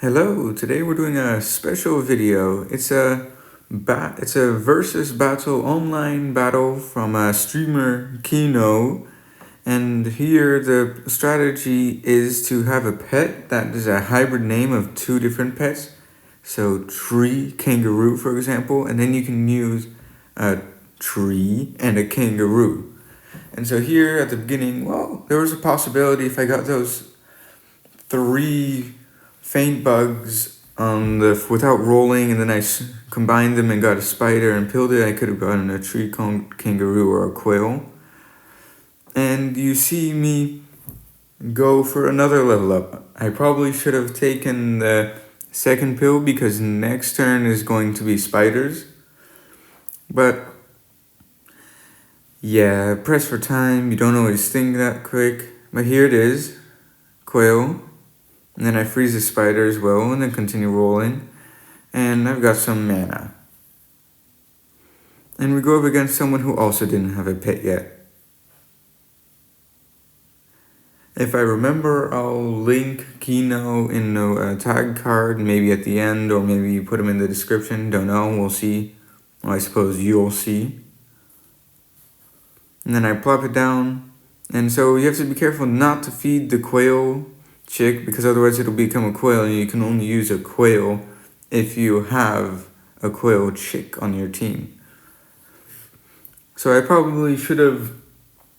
Hello, today we're doing a special video. It's a versus battle, online battle from a streamer Keenoe. And here the strategy is to have a pet that is a hybrid name of two different pets. So tree, kangaroo for example, and then you can use a tree and a kangaroo. And so here at the beginning, well, there was a possibility if I got those three faint bugs without rolling, and then I combined them and got a spider and peeled it, I could have gotten a tree kangaroo or a quail. And you see me go for another level up. I probably should have taken the second pill because next turn is going to be spiders. But yeah, press for time, you don't always think that quick. But here it is, quail. And then I freeze the spider as well, and then continue rolling. And I've got some mana. And we go up against someone who also didn't have a pet yet. If I remember, I'll link Keenoe in the tag card, maybe at the end, or maybe put him in the description. Don't know, we'll see. Well, I suppose you'll see. And then I plop it down. And so you have to be careful not to feed the quail chick, because otherwise it'll become a quail, and you can only use a quail if you have a quail chick on your team. So I probably should have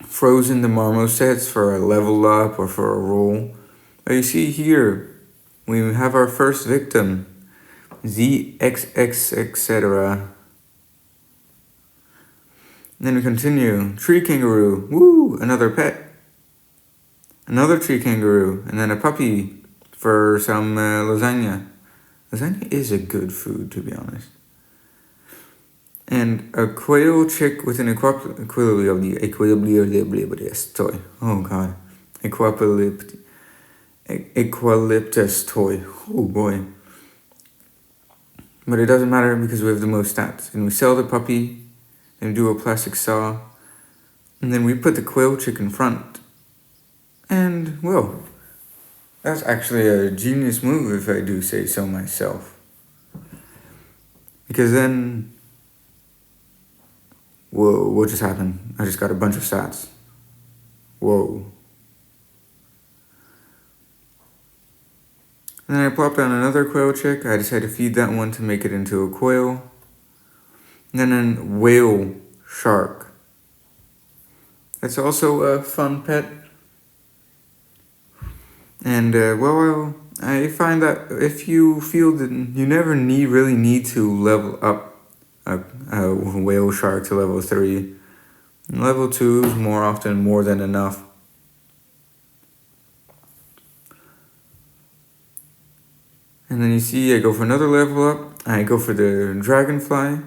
frozen the marmosets for a level up or for a roll. But you see here, we have our first victim, ZXX, etc. Then we continue, tree kangaroo, woo, another pet. Another tree kangaroo, and then a puppy for some lasagna. Lasagna is a good food, to be honest. And a quail chick with an equilibrium toy. Oh god. Eucalyptus toy. Oh boy. But it doesn't matter because we have the most stats. And we sell the puppy, and do a plastic saw, and then we put the quail chick in front. And, well, that's actually a genius move if I do say so myself. Because then, whoa, what just happened? I just got a bunch of stats. Whoa. And then I plop down another quail chick. I decided to feed that one to make it into a quail. And then a whale shark. That's also a fun pet. And, well, I find that if you feel that you never really need to level up a whale shark to level 3. Level 2 is more often more than enough. And then you see I go for another level up. I go for the dragonfly.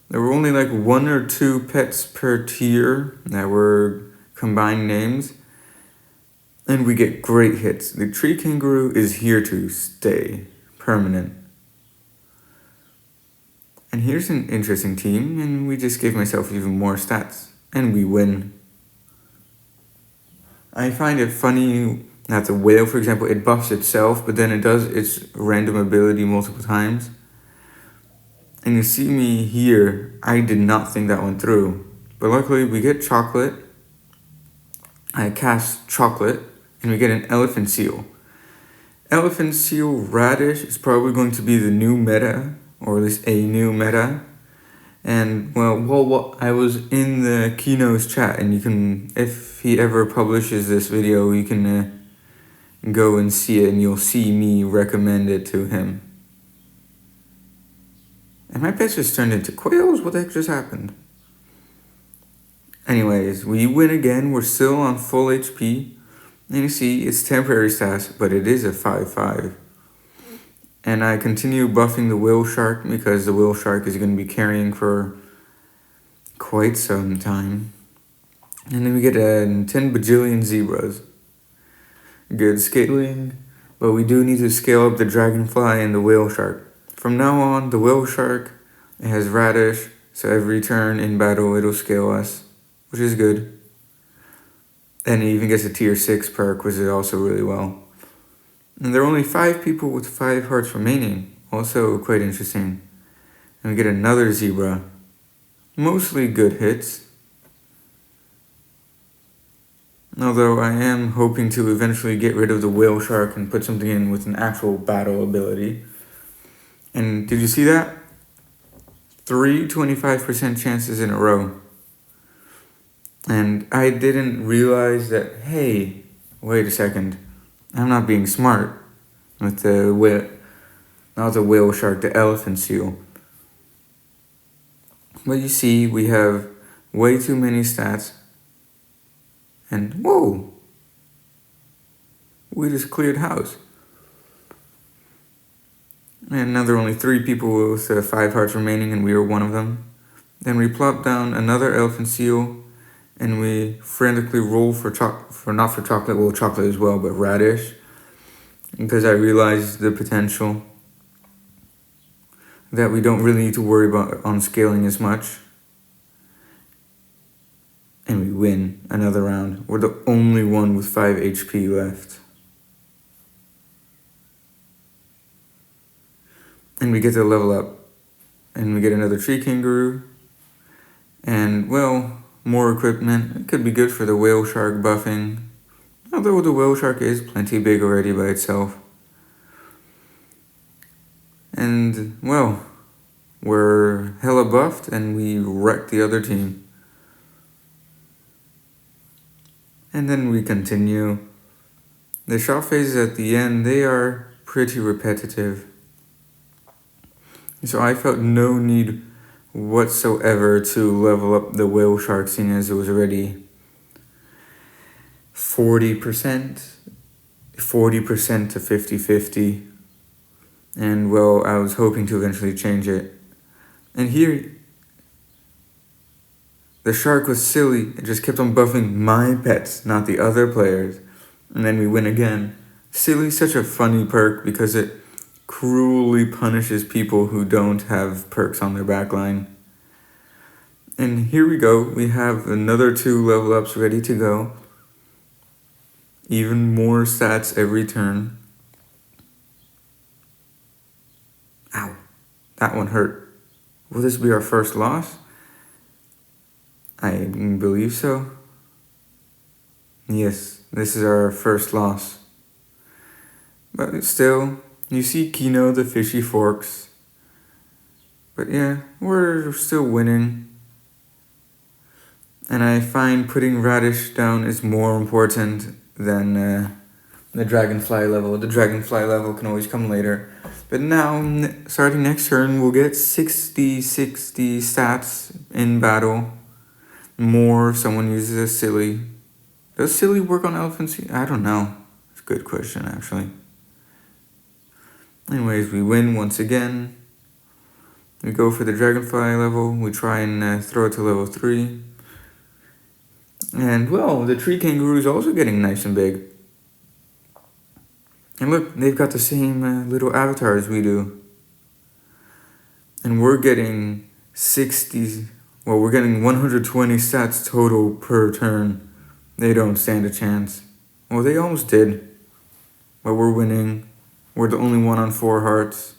There were only like 1 or 2 pets per tier that were combined names. And we get great hits. The tree kangaroo is here to stay, permanent. And here's an interesting team, and we just gave myself even more stats, and we win. I find it funny that the whale, for example, it buffs itself, but then it does its random ability multiple times. And you see me here, I did not think that went through. But luckily we get chocolate. I cast chocolate. And we get an elephant seal. Elephant seal radish is probably going to be the new meta, or at least a new meta. And well, I was in the Keenoe's chat, and you can, if he ever publishes this video, you can go and see it, and you'll see me recommend it to him. And my pets just turned into quails? What the heck just happened? Anyways, we win again. We're still on full HP. And you see, it's temporary stats, but it is a 5/5. And I continue buffing the whale shark because the whale shark is going to be carrying for quite some time. And then we get 10 bajillion zebras. Good scaling, but we do need to scale up the dragonfly and the whale shark. From now on, the whale shark, it has radish, so every turn in battle it'll scale us, which is good. And it even gets a tier 6 perk, which is also really well. And there are only 5 people with 5 hearts remaining. Also quite interesting. And we get another zebra. Mostly good hits. Although I am hoping to eventually get rid of the whale shark and put something in with an actual battle ability. And did you see that? 3 25% chances in a row. And I didn't realize that, hey, wait a second. I'm not being smart with the whale, not the whale shark, the elephant seal. But you see, we have way too many stats. And whoa, we just cleared house. And now there are only 3 people with 5 hearts remaining, and we are one of them. Then we plop down another elephant seal, and we frantically roll for not for chocolate, well, chocolate as well, but radish, because I realized the potential that we don't really need to worry about on scaling as much. And we win another round. We're the only one with 5 HP left. And we get to level up. And we get another tree kangaroo. And, well, more equipment. It could be good for the whale shark buffing. Although the whale shark is plenty big already by itself. And, well, we're hella buffed and we wrecked the other team. And then we continue. The shot phases at the end, they are pretty repetitive. So I felt no need whatsoever to level up the whale shark, seeing as it was already 40% to 50-50. And well, I was hoping to eventually change it. And here, the shark was silly. It just kept on buffing my pets, not the other players. And then we win again. Silly's such a funny perk because it cruelly punishes people who don't have perks on their backline. And here we go. We have another 2 level ups ready to go. Even more stats every turn. Ow. That one hurt. Will this be our first loss? I believe so. Yes, this is our first loss. But still, you see Keenoe the fishy forks. But yeah, we're still winning. And I find putting radish down is more important than the dragonfly level. The dragonfly level can always come later. But now, starting next turn, we'll get 60 stats in battle. More if someone uses a silly. Does silly work on elephants? I don't know. It's a good question, actually. Anyways, we win once again. We go for the dragonfly level. We try and throw it to level 3. And, well, the tree kangaroo is also getting nice and big. And look, they've got the same little avatars we do. And we're getting 120 stats total per turn. They don't stand a chance. Well, they almost did. But we're winning. We're the only one on 4 hearts.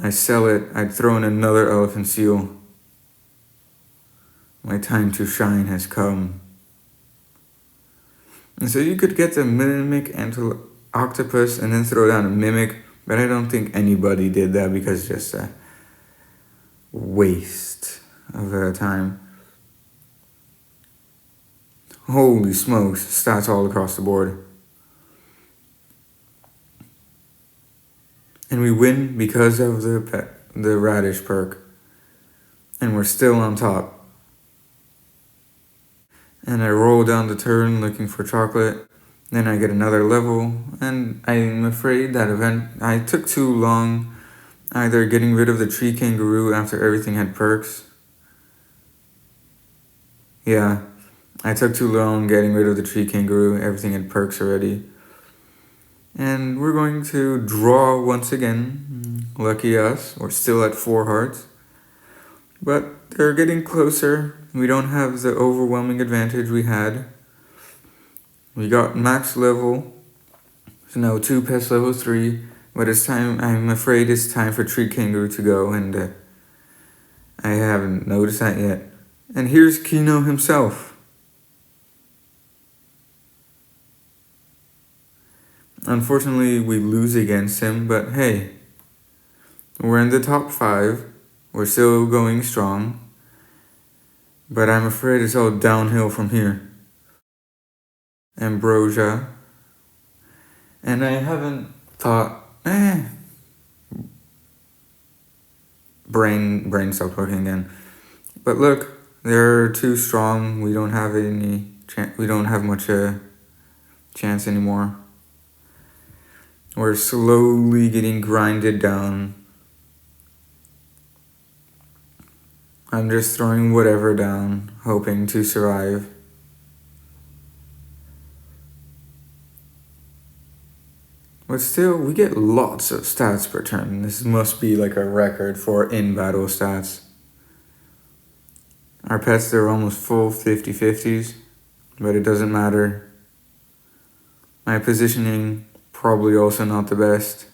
I sell it. I'd throw in another elephant seal. My time to shine has come. And so you could get the mimic and octopus and then throw down a mimic. But I don't think anybody did that because it's just a waste of time. Holy smokes, stats all across the board. And we win because of the radish perk. And we're still on top. And I roll down the turn looking for chocolate. Then I get another level. And I'm afraid that I took too long either getting rid of the tree kangaroo after everything had perks. Yeah, I took too long getting rid of the tree kangaroo. Everything had perks already. And we're going to draw once again. Lucky us. We're still at 4 hearts. But they're getting closer. We don't have the overwhelming advantage we had. We got max level. No, 2 pets level 3. But it's time, I'm afraid it's time for Tree Kangaroo to go, and I haven't noticed that yet. And here's Keenoe himself. Unfortunately, we lose against him, but hey, we're in the top 5. We're still going strong. But I'm afraid it's all downhill from here. Ambrosia. And I haven't thought, brain stopped working again. But look, they're too strong. We don't have we don't have much chance anymore. We're slowly getting grinded down. I'm just throwing whatever down, hoping to survive. But still, we get lots of stats per turn. This must be like a record for in-battle stats. Our pets, they're almost full 50-50s, but it doesn't matter. My positioning, probably also not the best.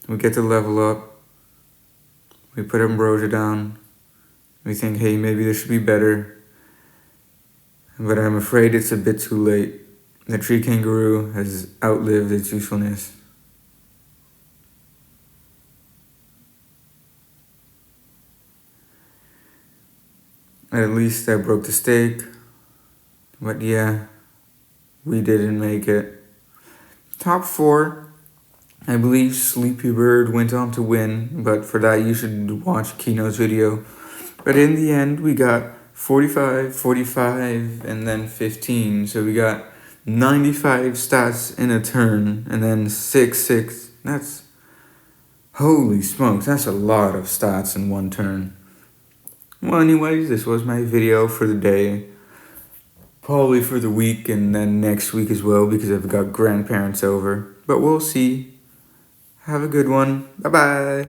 We get to level up. We put Ambrosia down. We think, hey, maybe this should be better. But I'm afraid it's a bit too late. The Tree Kangaroo has outlived its usefulness. At least I broke the stake. But yeah, we didn't make it. Top 4. I believe Sleepy Bird went on to win, but for that you should watch Keenoe's video. But in the end, we got 45, 45, and then 15. So we got 95 stats in a turn, and then 6. That's, holy smokes, that's a lot of stats in one turn. Well, anyways, this was my video for the day. Probably for the week, and then next week as well, because I've got grandparents over. But we'll see. Have a good one. Bye-bye.